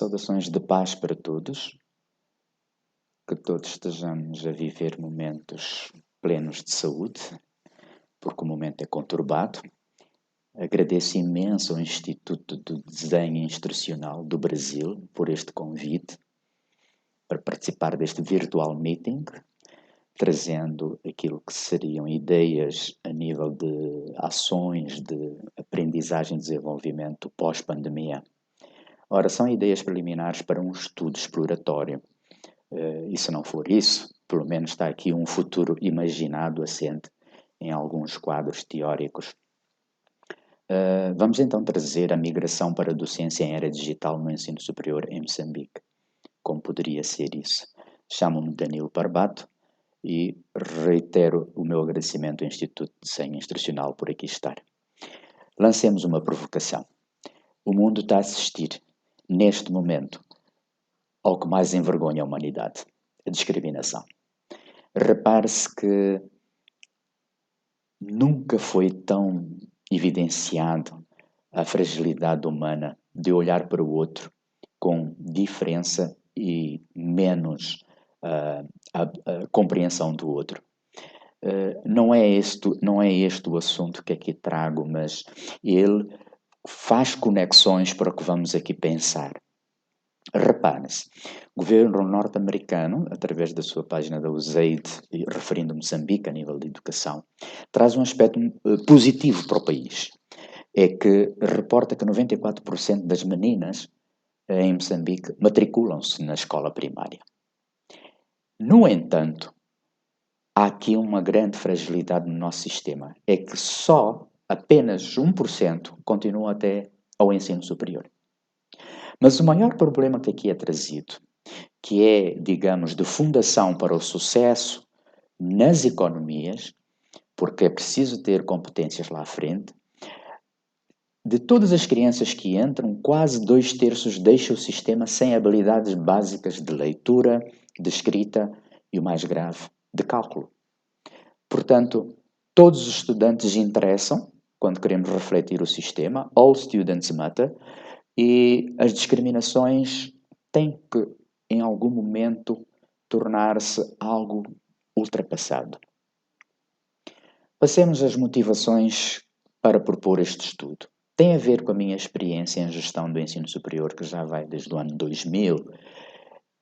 Saudações de paz para todos, que todos estejamos a viver momentos plenos de saúde, porque o momento é conturbado. Agradeço imenso ao Instituto do Desenho Instrucional do Brasil por este convite para participar deste virtual meeting, trazendo aquilo que seriam ideias a nível de ações de aprendizagem e desenvolvimento pós-pandemia. Ora, são ideias preliminares para um estudo exploratório. E se não for isso, pelo menos está aqui um futuro imaginado assente em alguns quadros teóricos. Vamos então trazer a migração para a docência em era digital no ensino superior em Moçambique. Como poderia ser isso? Chamo-me Danilo Barbato e reitero o meu agradecimento ao Instituto de Desenho Instrucional por aqui estar. Lancemos uma provocação. O mundo está a assistir, neste momento, ao que mais envergonha a humanidade, a discriminação. Repare-se que nunca foi tão evidenciado a fragilidade humana de olhar para o outro com diferença e menos a compreensão do outro. Não é este o assunto que aqui trago, mas ele faz conexões para o que vamos aqui pensar. Repare-se, o governo norte-americano, através da sua página da USAID, referindo Moçambique a nível de educação, traz um aspecto positivo para o país. É que reporta que 94% das meninas em Moçambique matriculam-se na escola primária. No entanto, há aqui uma grande fragilidade no nosso sistema. É que só apenas 1% continuam até ao ensino superior. Mas o maior problema que aqui é trazido, que é, digamos, de fundação para o sucesso nas economias, porque é preciso ter competências lá à frente, de todas as crianças que entram, quase 2/3 deixam o sistema sem habilidades básicas de leitura, de escrita e, o mais grave, de cálculo. Portanto, todos os estudantes interessam quando queremos refletir o sistema, all students matter, e as discriminações têm que, em algum momento, tornar-se algo ultrapassado. Passemos às motivações para propor este estudo. Tem a ver com a minha experiência em gestão do ensino superior, que já vai desde o ano 2000,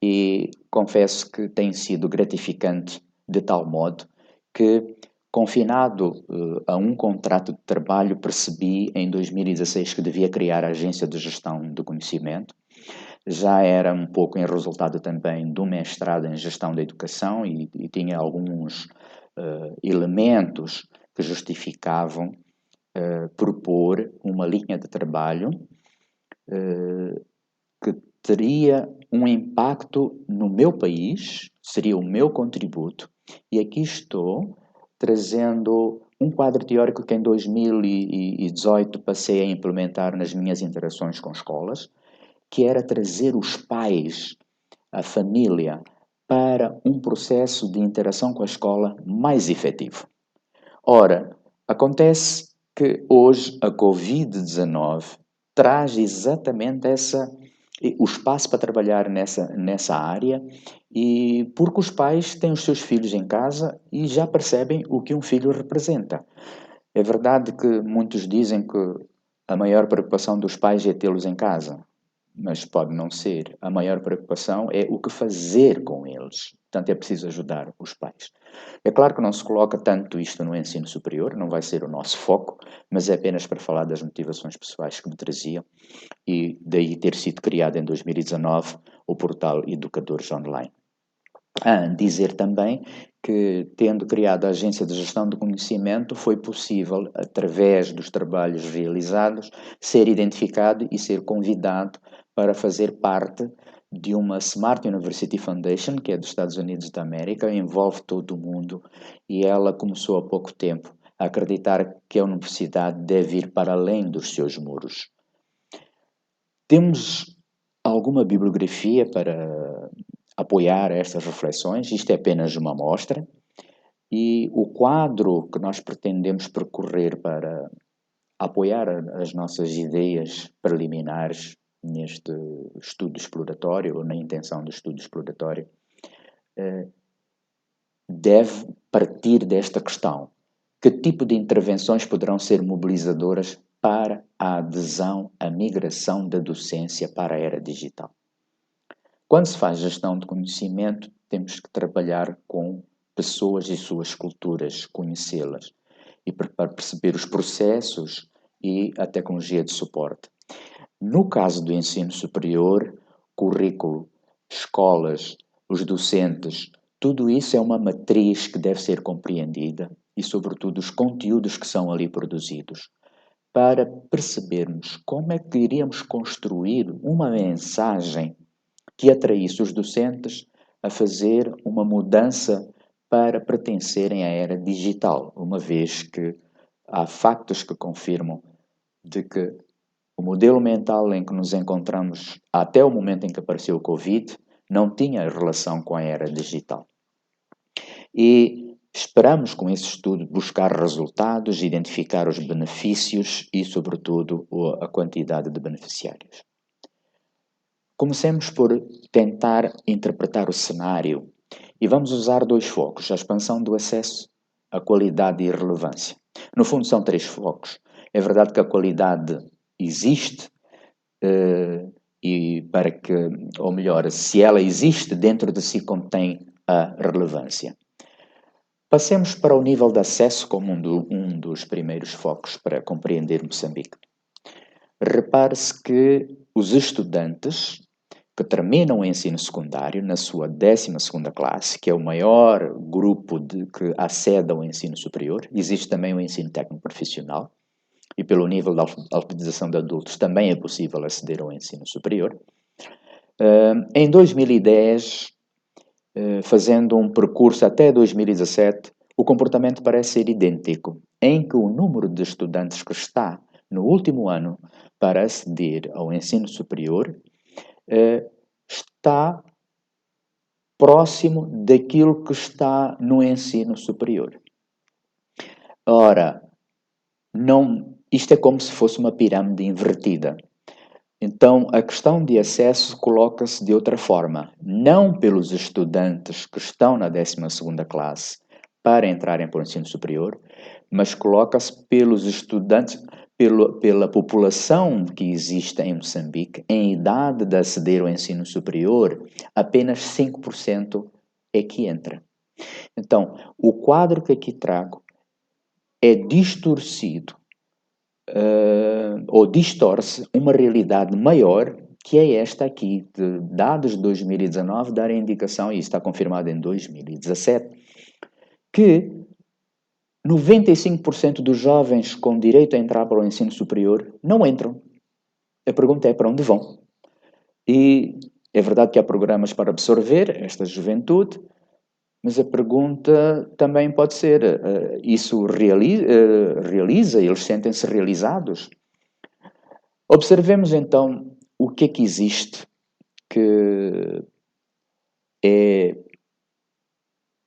e confesso que tem sido gratificante de tal modo que, confinado a um contrato de trabalho, percebi em 2016 que devia criar a Agência de Gestão do Conhecimento. Já era um pouco em resultado também do mestrado em Gestão da Educação e tinha alguns elementos que justificavam propor uma linha de trabalho que teria um impacto no meu país, seria o meu contributo, e aqui estou trazendo um quadro teórico que em 2018 passei a implementar nas minhas interações com escolas, que era trazer os pais, a família, para um processo de interação com a escola mais efetivo. Ora, acontece que hoje a Covid-19 traz exatamente o espaço para trabalhar nessa área, e porque os pais têm os seus filhos em casa e já percebem o que um filho representa. É verdade que muitos dizem que a maior preocupação dos pais é tê-los em casa, mas pode não ser. A maior preocupação é o que fazer com eles. Portanto, é preciso ajudar os pais. É claro que não se coloca tanto isto no ensino superior, não vai ser o nosso foco, mas é apenas para falar das motivações pessoais que me traziam e daí ter sido criado em 2019 o portal Educadores Online. Dizer também que, tendo criado a Agência de Gestão do Conhecimento, foi possível, através dos trabalhos realizados, ser identificado e ser convidado para fazer parte de uma Smart University Foundation, que é dos Estados Unidos da América, envolve todo o mundo, e ela começou há pouco tempo a acreditar que a universidade deve ir para além dos seus muros. Temos alguma bibliografia para apoiar estas reflexões. Isto é apenas uma amostra, e o quadro que nós pretendemos percorrer para apoiar as nossas ideias preliminares neste estudo exploratório, ou na intenção do estudo exploratório, deve partir desta questão. Que tipo de intervenções poderão ser mobilizadoras para a adesão, a migração da docência para a era digital? Quando se faz gestão de conhecimento, temos que trabalhar com pessoas e suas culturas, conhecê-las, e para perceber os processos e a tecnologia de suporte. No caso do ensino superior, currículo, escolas, os docentes, tudo isso é uma matriz que deve ser compreendida e, sobretudo, os conteúdos que são ali produzidos, para percebermos como é que iríamos construir uma mensagem que atraísse os docentes a fazer uma mudança para pertencerem à era digital, uma vez que há factos que confirmam de que o modelo mental em que nos encontramos até o momento em que apareceu o Covid não tinha relação com a era digital. E esperamos, com esse estudo, buscar resultados, identificar os benefícios e, sobretudo, a quantidade de beneficiários. Comecemos por tentar interpretar o cenário e vamos usar dois focos: a expansão do acesso, a qualidade e a relevância. No fundo, são três focos. É verdade que a qualidade existe, e para que, ou melhor, se ela existe, dentro de si contém a relevância. Passemos para o nível de acesso como um dos primeiros focos para compreender Moçambique. Repare-se que os estudantes que terminam o ensino secundário na sua 12ª classe, que é o maior grupo que acede ao ensino superior, existe também o ensino técnico profissional, e pelo nível de alfabetização de adultos também é possível aceder ao ensino superior. Em 2010, fazendo um percurso até 2017, o comportamento parece ser idêntico, em que o número de estudantes que está no último ano para aceder ao ensino superior está próximo daquilo que está no ensino superior. Ora, isto é como se fosse uma pirâmide invertida. Então, a questão de acesso coloca-se de outra forma, não pelos estudantes que estão na 12ª classe para entrarem para o ensino superior, mas coloca-se pelos estudantes, pela população que existe em Moçambique, em idade de aceder ao ensino superior, apenas 5% é que entra. Então, o quadro que aqui trago é distorcido, ou distorce uma realidade maior, que é esta aqui, de dados de 2019 darem indicação, e isso está confirmado em 2017, que 95% dos jovens com direito a entrar para o ensino superior não entram. A pergunta é: para onde vão? E é verdade que há programas para absorver esta juventude, mas a pergunta também pode ser: isso realiza? Eles sentem-se realizados? Observemos então o que é que existe, que é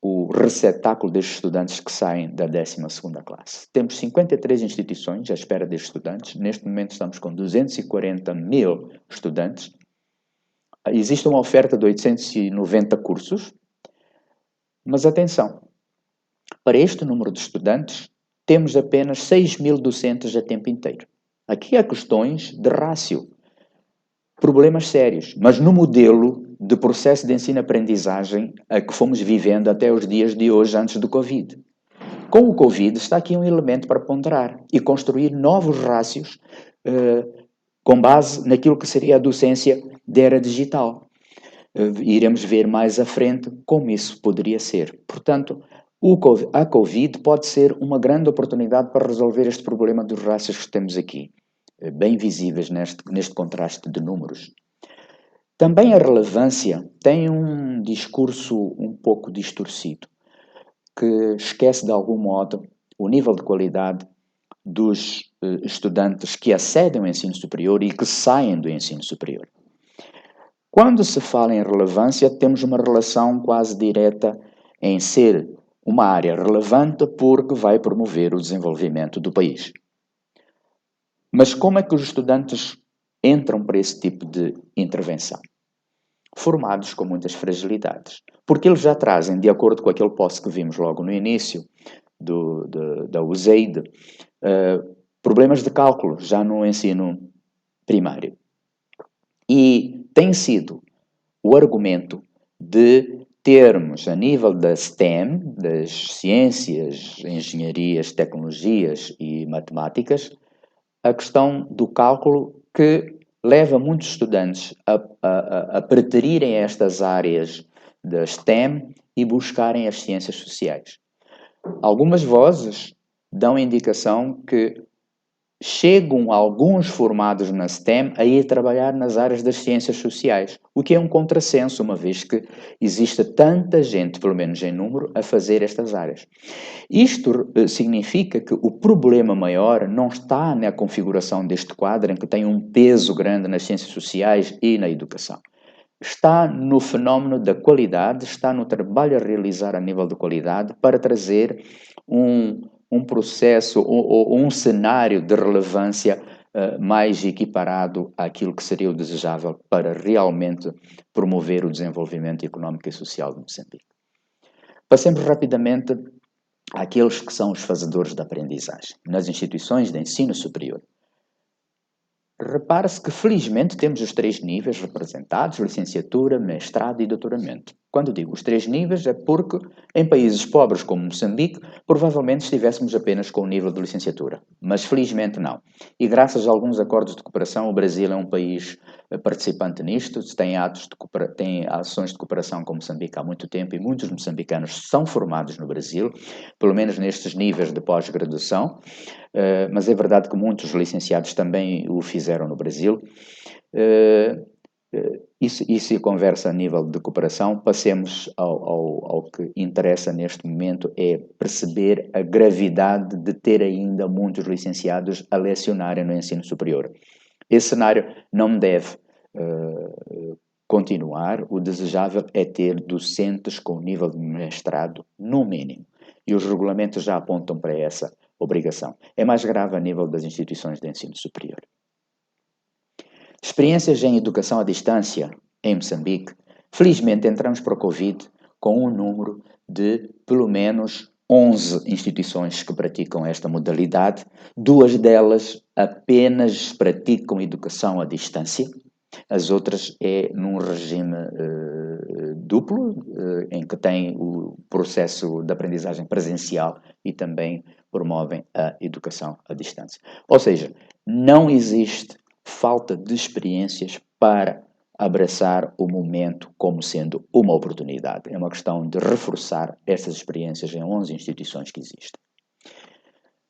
o receptáculo destes estudantes que saem da 12ª classe. Temos 53 instituições à espera destes estudantes. Neste momento estamos com 240 mil estudantes. Existe uma oferta de 890 cursos. Mas atenção, para este número de estudantes, temos apenas 6 mil docentes a tempo inteiro. Aqui há questões de rácio, problemas sérios, mas no modelo de processo de ensino-aprendizagem a que fomos vivendo até os dias de hoje, antes do Covid. Com o Covid está aqui um elemento para ponderar e construir novos rácios com base naquilo que seria a docência da era digital. Iremos ver mais à frente como isso poderia ser. Portanto, a Covid pode ser uma grande oportunidade para resolver este problema dos rácios que temos aqui, bem visíveis neste contraste de números. Também a relevância tem um discurso um pouco distorcido, que esquece de algum modo o nível de qualidade dos estudantes que acedem ao ensino superior e que saem do ensino superior. Quando se fala em relevância, temos uma relação quase direta em ser uma área relevante porque vai promover o desenvolvimento do país. Mas como é que os estudantes entram para esse tipo de intervenção, formados com muitas fragilidades, porque eles já trazem, de acordo com aquele post que vimos logo no início da USAID, problemas de cálculo já no ensino primário. E tem sido o argumento de termos, a nível da STEM, das ciências, engenharias, tecnologias e matemáticas, a questão do cálculo que leva muitos estudantes a preterirem estas áreas da STEM e buscarem as ciências sociais. Algumas vozes dão indicação que chegam alguns formados na STEM a ir trabalhar nas áreas das ciências sociais, o que é um contrassenso, uma vez que existe tanta gente, pelo menos em número, a fazer estas áreas. Isto significa que o problema maior não está na configuração deste quadro, em que tem um peso grande nas ciências sociais e na educação. Está no fenómeno da qualidade, está no trabalho a realizar a nível de qualidade para trazer um processo ou um cenário de relevância mais equiparado àquilo que seria o desejável para realmente promover o desenvolvimento económico e social de Moçambique. Passemos rapidamente àqueles que são os fazedores da aprendizagem nas instituições de ensino superior. Repare-se que, felizmente, temos os 3 níveis representados: licenciatura, mestrado e doutoramento. Quando digo os 3 níveis, é porque, em países pobres como Moçambique, provavelmente estivéssemos apenas com o nível de licenciatura. Mas, felizmente, não. E, graças a alguns acordos de cooperação, o Brasil é um país participante nisto, tem ações de cooperação com Moçambique há muito tempo e muitos moçambicanos são formados no Brasil, pelo menos nestes níveis de pós-graduação. Mas é verdade que muitos licenciados também o fizeram no Brasil. Isso conversa a nível de cooperação. Passemos ao que interessa neste momento, é perceber a gravidade de ter ainda muitos licenciados a lecionarem no ensino superior. Esse cenário não deve continuar. O desejável é ter docentes com nível de mestrado no mínimo. E os regulamentos já apontam para essa obrigação. É mais grave a nível das instituições de ensino superior. Experiências em educação à distância em Moçambique. Felizmente entramos para o Covid com um número de pelo menos 11 instituições que praticam esta modalidade. 2 delas apenas praticam educação à distância. As outras é num regime duplo, em que tem o processo de aprendizagem presencial e também promovem a educação à distância. Ou seja, não existe falta de experiências para abraçar o momento como sendo uma oportunidade. É uma questão de reforçar estas experiências em 11 instituições que existem.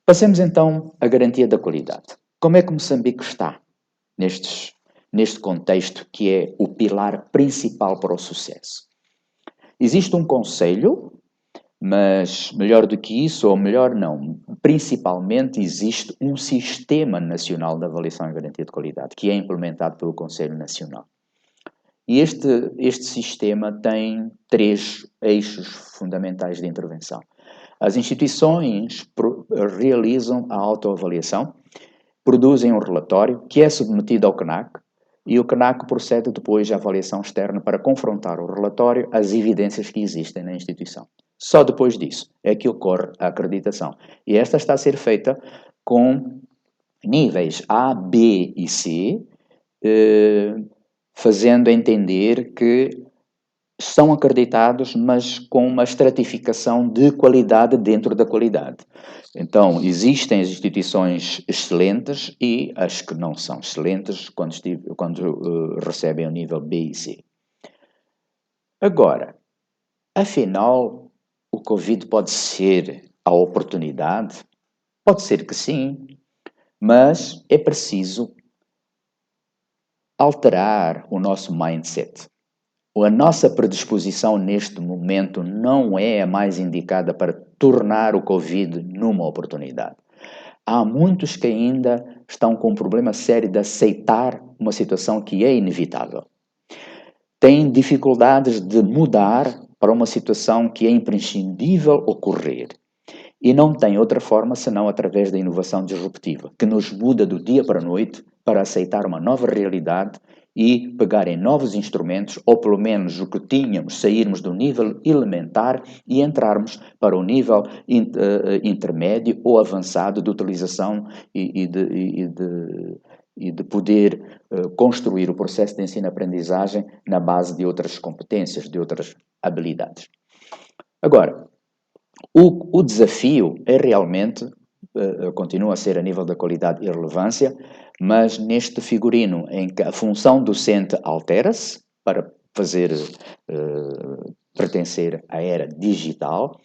Passemos então à garantia da qualidade. Como é que Moçambique está neste contexto que é o pilar principal para o sucesso? Existe um conselho, mas melhor do que isso, ou melhor não, principalmente existe um Sistema Nacional de Avaliação e Garantia de Qualidade, que é implementado pelo Conselho Nacional. E este sistema tem 3 eixos fundamentais de intervenção. As instituições realizam a autoavaliação, produzem um relatório que é submetido ao CNAC, e o CNAC procede depois à avaliação externa para confrontar o relatório às evidências que existem na instituição. Só depois disso é que ocorre a acreditação. E esta está a ser feita com níveis A, B e C, fazendo entender que são acreditados, mas com uma estratificação de qualidade dentro da qualidade. Então, existem as instituições excelentes e as que não são excelentes quando recebem o nível B e C. Agora, afinal, o Covid pode ser a oportunidade? Pode ser que sim, mas é preciso alterar o nosso mindset. A nossa predisposição neste momento não é a mais indicada para tornar o Covid numa oportunidade. Há muitos que ainda estão com um problema sério de aceitar uma situação que é inevitável. Têm dificuldades de mudar para uma situação que é imprescindível ocorrer. E não tem outra forma senão através da inovação disruptiva, que nos muda do dia para a noite para aceitar uma nova realidade e pegar em novos instrumentos, ou pelo menos o que tínhamos, sairmos do nível elementar e entrarmos para o nível intermédio ou avançado de utilização e de poder construir o processo de ensino-aprendizagem na base de outras competências, de outras habilidades. Agora, o desafio é realmente, continua a ser a nível da qualidade e relevância, mas neste figurino em que a função docente altera-se para fazer pertencer à era digital,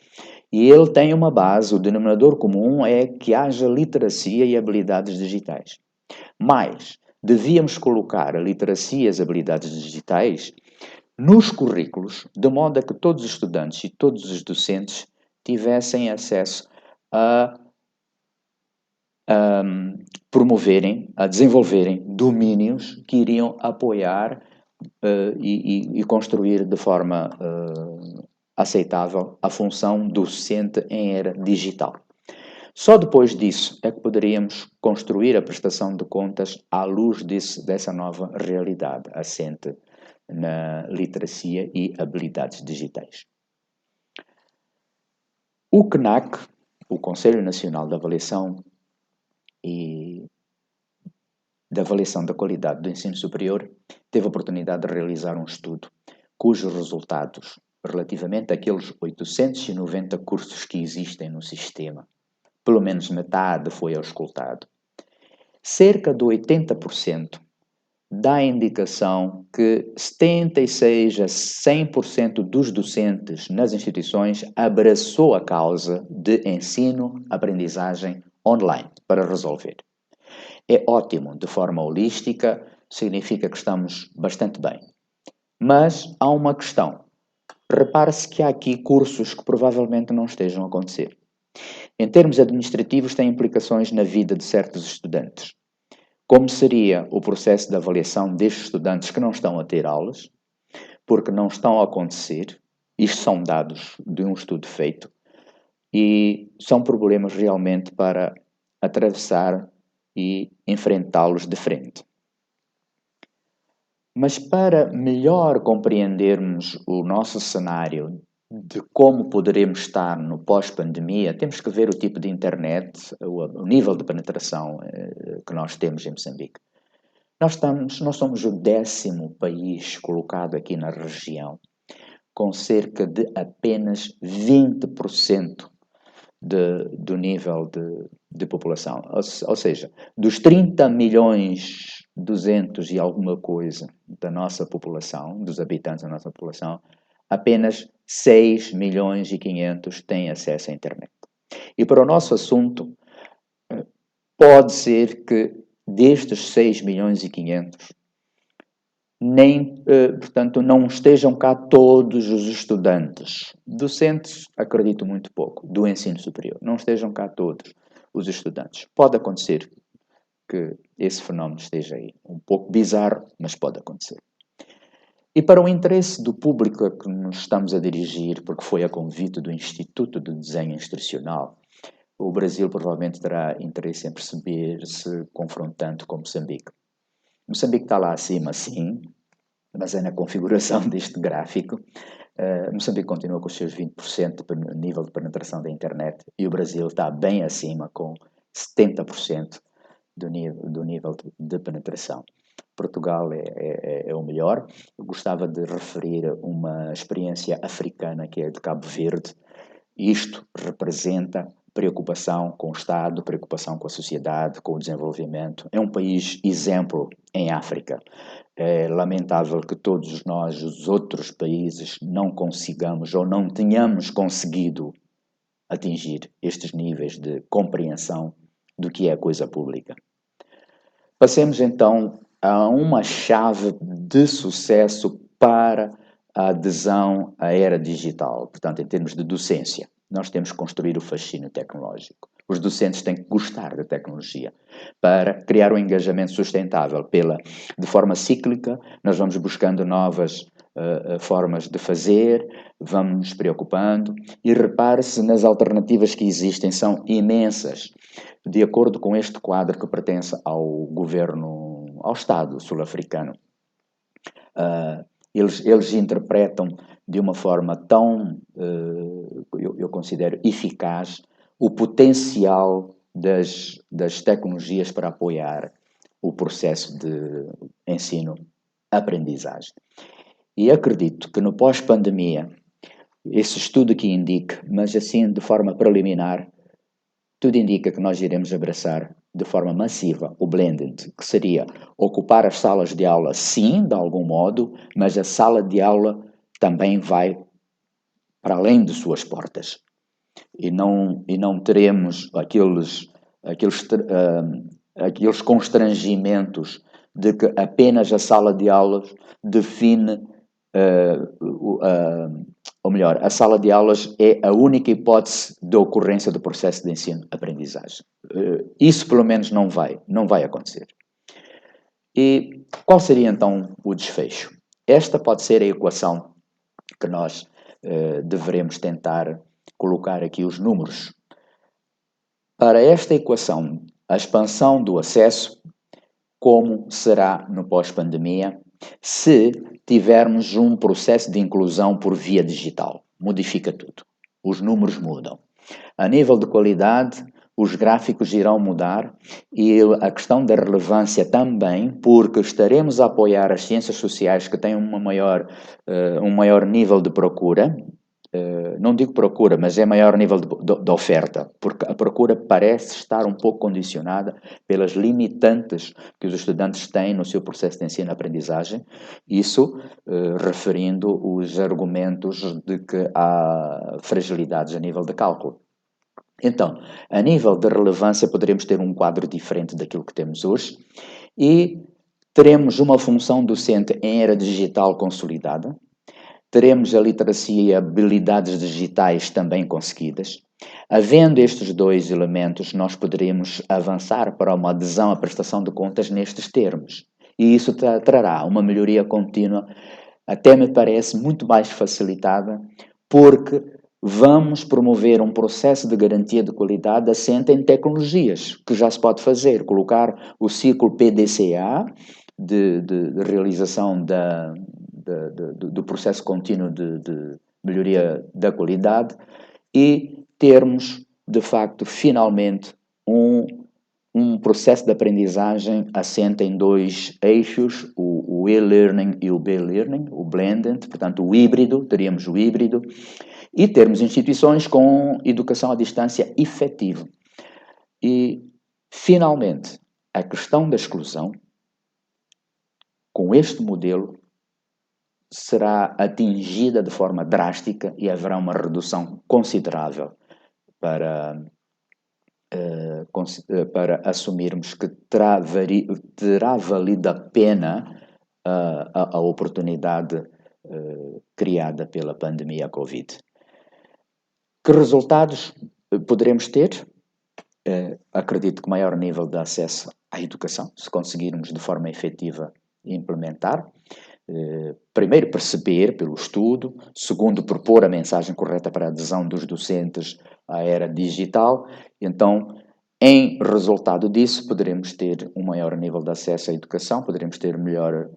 e ele tem uma base, o denominador comum é que haja literacia e habilidades digitais. Mas devíamos colocar a literacia e as habilidades digitais nos currículos, de modo a que todos os estudantes e todos os docentes tivessem acesso a promoverem, a desenvolverem domínios que iriam apoiar e construir de forma aceitável a função docente em era digital. Só depois disso é que poderíamos construir a prestação de contas à luz dessa nova realidade assente na literacia e habilidades digitais. O CNAC, o Conselho Nacional de Avaliação e da Avaliação da Qualidade do Ensino Superior, teve a oportunidade de realizar um estudo cujos resultados, relativamente àqueles 890 cursos que existem no sistema, pelo menos metade foi auscultado. Cerca de 80% dá a indicação que 76% a 100% dos docentes nas instituições abraçou a causa de ensino-aprendizagem online para resolver. É ótimo, de forma holística, significa que estamos bastante bem. Mas há uma questão. Repare-se que há aqui cursos que provavelmente não estejam a acontecer. Em termos administrativos, tem implicações na vida de certos estudantes. Como seria o processo de avaliação destes estudantes que não estão a ter aulas, porque não estão a acontecer? Isto são dados de um estudo feito e são problemas realmente para atravessar e enfrentá-los de frente. Mas para melhor compreendermos o nosso cenário de como poderemos estar no pós-pandemia, temos que ver o tipo de internet, o nível de penetração que nós temos em Moçambique. Nós somos o 10º país colocado aqui na região, com cerca de apenas 20% do nível de população. Ou seja, dos 30 milhões 200 e alguma coisa da nossa população, dos habitantes da nossa população, apenas 6 milhões e 500 têm acesso à internet. E para o nosso assunto, pode ser que destes 6 milhões e 500, portanto, não estejam cá todos os estudantes. Docentes, acredito muito pouco, do ensino superior. Não estejam cá todos os estudantes. Pode acontecer que esse fenómeno esteja aí. Um pouco bizarro, mas pode acontecer. E para o interesse do público a que nos estamos a dirigir, porque foi a convite do Instituto de Desenho Instrucional, o Brasil provavelmente terá interesse em perceber-se confrontando com Moçambique. Moçambique está lá acima, sim, mas é na configuração deste gráfico. Moçambique continua com os seus 20% de nível de penetração da internet e o Brasil está bem acima, com 70% do nível de penetração. Portugal é o melhor. Eu gostava de referir uma experiência africana que é de Cabo Verde. Isto representa preocupação com o Estado, preocupação com a sociedade, com o desenvolvimento. É um país exemplo em África. É lamentável que todos nós, os outros países, não consigamos ou não tenhamos conseguido atingir estes níveis de compreensão do que é a coisa pública. Passemos então a uma chave de sucesso para a adesão à era digital, portanto, em termos de docência. Nós temos que construir o fascínio tecnológico. Os docentes têm que gostar da tecnologia para criar um engajamento sustentável. De forma cíclica, nós vamos buscando novas formas de fazer, vamos nos preocupando e repare-se nas alternativas que existem, são imensas. De acordo com este quadro que pertence ao governo ao Estado sul-africano. Eles interpretam de uma forma tão, eu considero, eficaz o potencial das tecnologias para apoiar o processo de ensino-aprendizagem. E acredito que no pós-pandemia, esse estudo aqui indica, mas assim de forma preliminar, tudo indica que nós iremos abraçar de forma massiva o blended, que seria ocupar as salas de aula, sim, de algum modo, mas a sala de aula também vai para além de suas portas. E não teremos aqueles constrangimentos de que apenas a sala de aulas define, ou melhor, a sala de aulas é a única hipótese de ocorrência do processo de ensino-aprendizagem. Isso pelo menos não vai acontecer. E qual seria então o desfecho? Esta pode ser a equação que nós deveremos tentar colocar aqui os números. Para esta equação, a expansão do acesso, como será no pós-pandemia, se tivermos um processo de inclusão por via digital? Modifica tudo. Os números mudam. A nível de qualidade, os gráficos irão mudar e a questão da relevância também, porque estaremos a apoiar as ciências sociais que têm um maior nível de procura. Não digo procura, mas é maior nível de oferta, porque a procura parece estar um pouco condicionada pelas limitantes que os estudantes têm no seu processo de ensino-aprendizagem, isso referindo os argumentos de que há fragilidades a nível de cálculo. Então, a nível de relevância, poderemos ter um quadro diferente daquilo que temos hoje e teremos uma função docente em era digital consolidada, teremos a literacia e habilidades digitais também conseguidas. Havendo estes dois elementos, nós poderemos avançar para uma adesão à prestação de contas nestes termos. E isso trará uma melhoria contínua, até me parece muito mais facilitada, porque vamos promover um processo de garantia de qualidade assente em tecnologias, que já se pode fazer, colocar o ciclo PDCA, de realização do processo contínuo de melhoria da qualidade e termos, de facto, finalmente, um processo de aprendizagem assente em dois eixos, o e-learning e o B-learning, o blended, portanto o híbrido, teríamos o híbrido, e termos instituições com educação à distância efetiva. E, finalmente, a questão da exclusão, com este modelo, será atingida de forma drástica e haverá uma redução considerável para assumirmos que terá valido a pena a oportunidade criada pela pandemia Covid. Que resultados poderemos ter? Acredito que maior nível de acesso à educação, se conseguirmos de forma efetiva implementar. Primeiro, perceber pelo estudo. Segundo, propor a mensagem correta para a adesão dos docentes à era digital. Então, em resultado disso, poderemos ter um maior nível de acesso à educação, poderemos ter melhor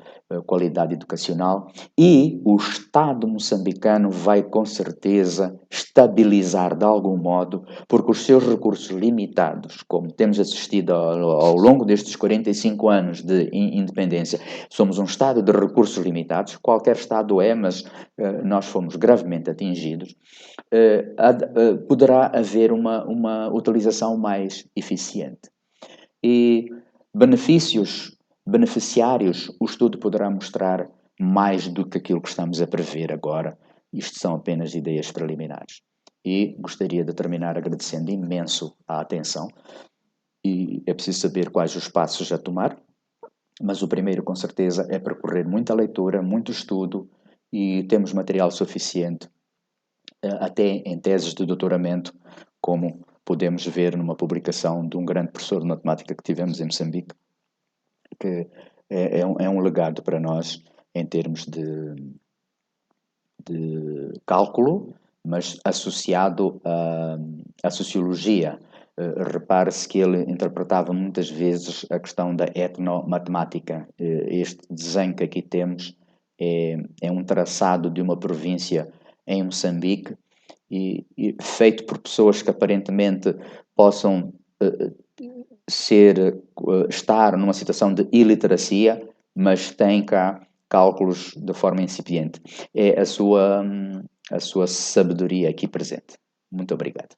qualidade educacional e o Estado moçambicano vai, com certeza, estabilizar de algum modo, porque os seus recursos limitados, como temos assistido ao longo destes 45 anos de independência, somos um Estado de recursos limitados, qualquer Estado é, mas nós fomos gravemente atingidos, poderá haver uma utilização mais eficiente. E beneficiários, o estudo poderá mostrar mais do que aquilo que estamos a prever agora. Isto são apenas ideias preliminares. E gostaria de terminar agradecendo imenso a atenção. E é preciso saber quais os passos a tomar, mas o primeiro, com certeza, é percorrer muita leitura, muito estudo e temos material suficiente até em teses de doutoramento, como podemos ver numa publicação de um grande professor de matemática que tivemos em Moçambique, que é um legado para nós em termos de cálculo, mas associado à sociologia repare-se que ele interpretava muitas vezes a questão da etnomatemática. Este desenho que aqui temos é um traçado de uma província em Moçambique e feito por pessoas que aparentemente possam estar numa situação de iliteracia, mas têm cá cálculos de forma incipiente. É a sua sabedoria aqui presente. Muito obrigado.